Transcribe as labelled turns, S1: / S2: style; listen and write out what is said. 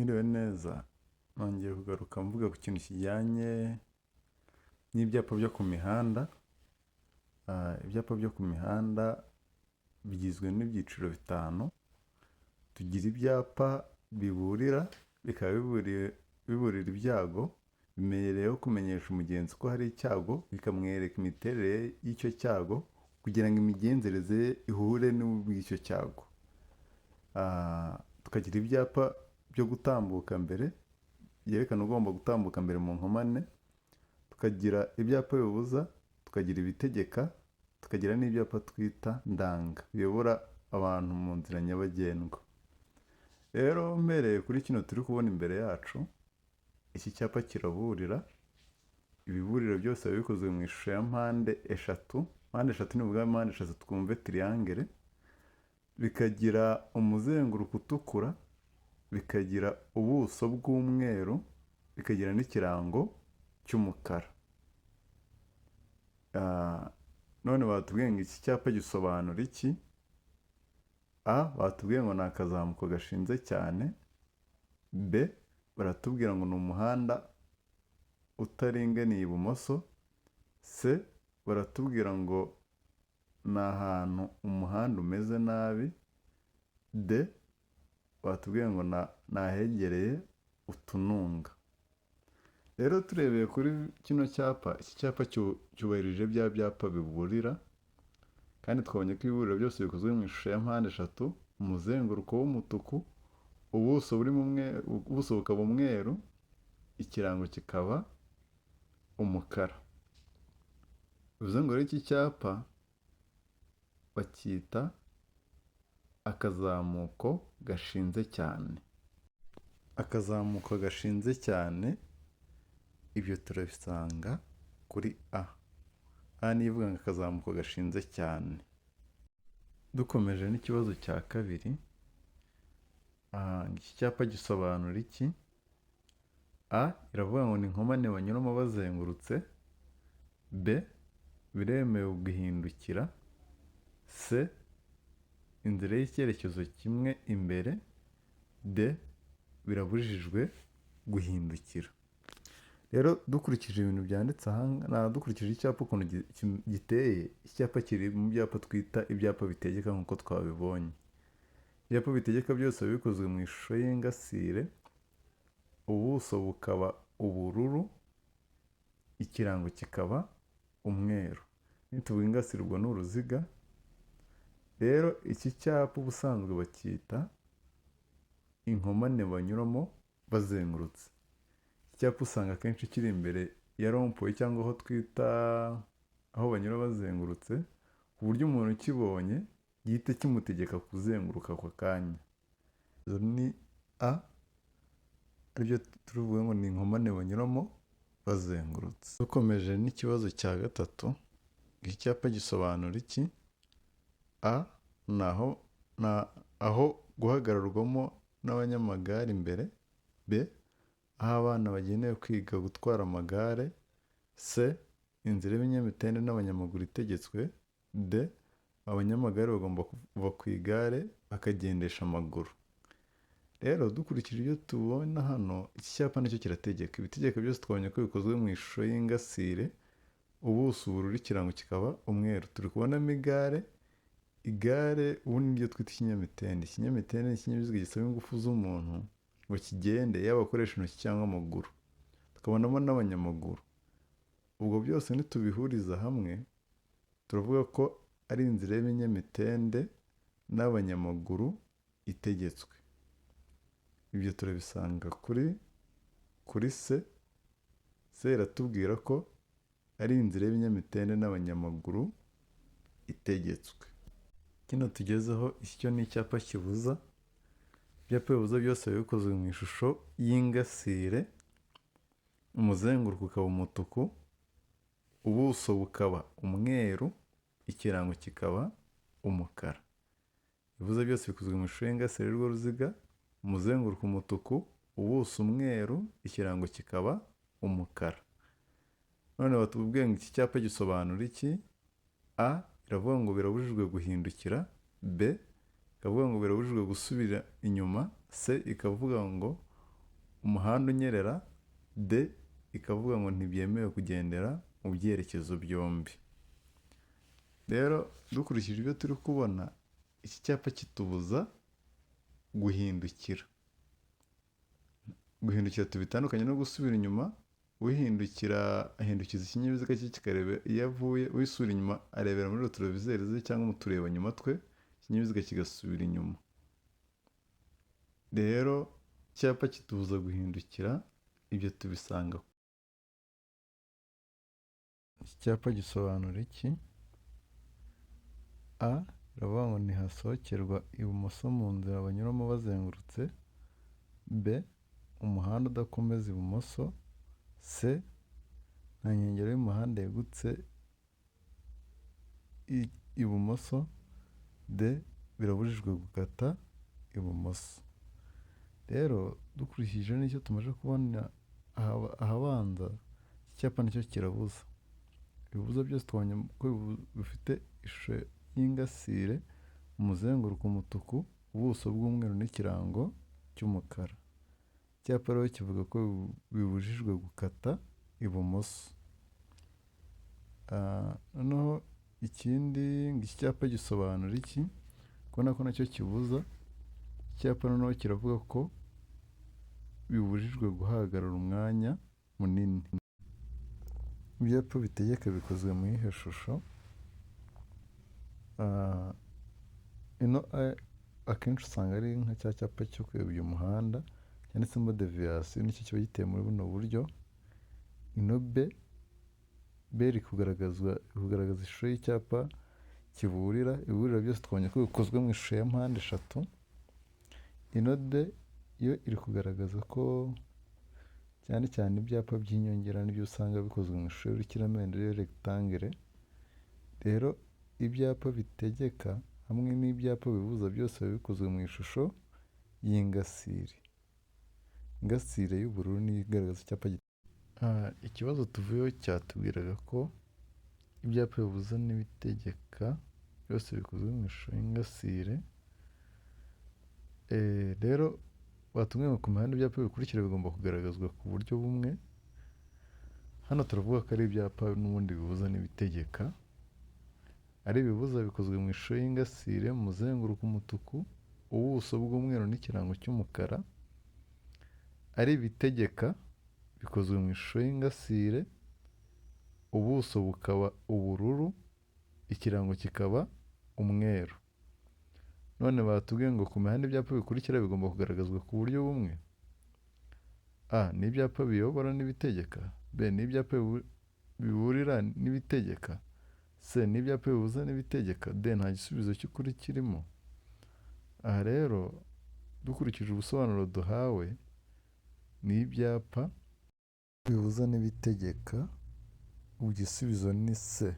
S1: Mwiriwe neza, nongeye kugaruka mvuga ku kintu kijyanye n'ibyapa byo ku mihanda. Ibyapa byo ku mihanda bigizwe n'ibyiciro bitanu. Tugira ibyapa biburira, bikaba biburira ibyago, bimenyereyeho kumenyesha umugenzi ko hari icyago, bikamwereka imiterere y'icyo cyago kugira ngo imigenzereze ye ihure n'ubw'icyo cyago. Tukagira ibyapa byo gutambuka mbere, byerekana ugomba gutambuka mbere mu nkomane. Tukagira ibyapa bibuza, tukagira ibitegeka, tukagira n'ibyapa twita ndanga biyobora abantu mu nzira nyabagendwa. Rero mbereye kuri kino turi kubona imbere yacu, iki cyapa kiraburira. Ibiburiro byose biba bikozwe mu ishusho ya mpande eshatu. Mpande eshatu ni ukuvuga mpande eshatu twumve triangle. Bikagira umuzenguruko utukura, bikagira ubuso bw'umweru, bikagira n'ikirango cy'umukara. None batubwiye ngo iki cyapa gisobanura iki? Batubwiye ngo ni akazamuko gashinze cyane. B, baratubwira ngo ni umuhanda utaringaniye ibumoso. C, baratubwira ngo ni ahantu umuhanda umeze nabi. D, batubwiye ngo ni ahegereye utununga. Rero turebeye kuri kino cyapa, iki cyapa cyubahirije bya byapa biburira, kandi twabonye ko ibiburiro byose bikozwe mu ishusho ya mpande eshatu, umuzenguruko w'umutuku, ubuso bukaba umweru, ikirango kikaba umukara. Bivuze ngo rero iki cyapa bacyita akazamuko gashinze cyane. Akazamuko gashinze cyane, ibyo turabisanga kuri A. Niyo ivuga ngo akazamuko gashinze cyane. Dukomeje n'ikibazo cya kabiri, iki cyapa gisobanura iki? A, iravuga ngo ni inkomane banyuramo bazengurutse. B, biremewe guhindukira. C, inzira y'icyerekezo kimwe imbere. D, birabujijwe guhindukira. Rero dukurikije ibintu byanditse aha, dukurikije icyapa ukuntu giteye, icyapa kiri mu byapa twita ibyapa bitegeka nk'uko twabibonye. Ibyapa bitegeka byose biba bikozwe mu ishusho y'ingasire, ubuso bukaba ubururu, ikirango kikaba umweru. Nituvuga ingasire ubwo ni uruziga. Rero iki cyapa ubusanzwe bacyita inkomane banyuramo bazengurutse. Icyapa usanga akenshi kiri imbere ya rompuwe cyangwa aho twita aho banyura bazengurutse, ku buryo umuntu ukibonye gihita kimutegeka kuzenguruka ako kanya. Izo ni A, aribyo tuvuga ngo ni inkomane banyuramo bazengurutse. Dukomeje n'ikibazo cya gatatu, iki cyapa gisobanura iki? A, ni aho guhagararwamo n'abanyamagare imbere. B, aho abana bagenewe kwiga gutwara amagare. C, inzira y'ibinyamitende n'abanyamaguru itegetswe. D, abanyamagare bagomba kuva ku igare bakagendesha amaguru. Rero dukurikije ibyo tubona hano, iki cyapa nicyo kirategeka. Ibitegeko byose twabonye ko bikozwe mu ishusho y'ingasire, ubuso ubururu, ikirango kikaba umweru. Turi kubonamo igare. Igare ubu ni ryo twita ikinyamitende. Ikinyamitende ni ikinyabiziga gisaba ingufu z'umuntu ngo kigende, yaba akoresha intoki cyangwa amaguru. Tukabonamo n'abanyamaguru. Ubwo byose nitubihuriza hamwe, turavuga ko ari inzira y'ibinyamitende n'abanyamaguru itegetswe. Ibyo turabisanga kuri C. C iratubwira ko ari inzira y'ibinyamitende n'abanyamaguru itegetswe. Kino tugezeho, iki cyo ni icyapa kibuza. Ibyapa bibuza byose biba bikozwe mu ishusho y'ingasire, umuzenguruko ukaba umutuku, ubuso bukaba umweru, ikirango kikaba umukara. Bivuze byose bikozwe mu ishusho y'ingasire y'urwo ruziga, umuzenguruko umutuku, ubuso umweru, ikirango kikaba umukara. None batubwiye ngo iki cyapa gisobanura iki? A, iravuga ngo birabujijwe guhindukira. B, ikavuga ngo birabujijwe gusubira inyuma. C ikavuga ngo umuhanda unyerera, D ikavuga ngo ntibyemewe kugendera mu byerekezo byombi. Rero dukurikije ibyo turi kubona, iki cyapa kitubuza guhindukira. Guhindukira tubitandukanye no gusubira inyuma. Uhindukira ahindukiza ikinyabiziga cye kikareba iyo avuye, usubira inyuma arebera muri retroviseur ze cyangwa mu turebanyuma twe, ikinyabiziga kigasubira inyuma. Rero icyapa kitubuza guhindukira, ibyo tubisanga. Iki cyapa gisobanura iki? A iravuga ngo ntihasohokerwa ibumoso mu nzira banyuramo bazengurutse. B umuhanda udakomeza ibumoso. C nta nkengero y'umuhanda yegutse ibumoso. D birabujijwe gukata ibumoso. Rero dukurikije n'icyo tumaze kubona ahabanza, iki cyapa nicyo kirabuza. Ibibuza byose tubonye ko bifite ishusho y'ingasire, umuzenguruko umutuku, ubuso bw'umweru n'ikirango cy'umukara. Icyapa rero kivuga ko bibujijwe gukata ibumoso. Noneho ikindi, iki cyapa gisobanura iki? Kubona ko nacyo kibuza. Icyapa noneho kiravuga ko bibujijwe guhagarara umwanya munini. Ibyapa bitegeka bikozwe mu iyihe shusho? Ino akenshi usanga ari nka cya cyapa cyo kuyobya umuhanda cyanditsemo deviation, nicyo kiba giteye muri buno buryo. Ino B iri kugaragaza ishusho y'icyapa kiburira. Ibiburira byose twabonye ko bikozwe mu ishusho ya mpande eshatu. Ino D yo iri kugaragaza ko cyane cyane ibyapa by'inyongera nibyo usanga bikozwe mu ishusho y'urukiramende rero rectangle. Rero ibyapa bitegeka hamwe n'ibyapa bibuza byose biba bikozwe mu ishusho y'ingasire. Ingasire y'ubururu niyo igaragaza icyapa. Ikibazo tuvuyeho cyatubwiraga ko ibyapa bibuza n'ibitegeka byose bikozwe mu ishusho y'ingasire. Rero batubwiye ngo ku mihanda ibyapa bikurikira bigomba kugaragazwa ku buryo bumwe. Hano turavuga ko ari ibyapa n'ubundi bibuza n'ibitegeka. Ari ibibuza bikozwe mu ishusho y'ingasire, mu muzenguruko umutuku, ubuso bw'umweru n'ikirango cy'umukara. Ari ibitegeka bikozwe mu ishusho y'ingasire, ubuso bukaba ubururu, ikirango kikaba umweru. None batubwiye ngo ku mihanda ibyapa bikurikira bigomba kugaragazwa ku buryo bumwe. A ni ibyapa biyobora n'ibitegeka. B ni ibyapa biburira n'ibitegeka. C ni ibyapa bibuza n'ibitegeka. D nta gisubizo cy'ukuri kirimo. Aha rero dukurikije ubusobanuro duhawe, ni ibyapa bibuza n'ibitegeka. Igisubizo ni C.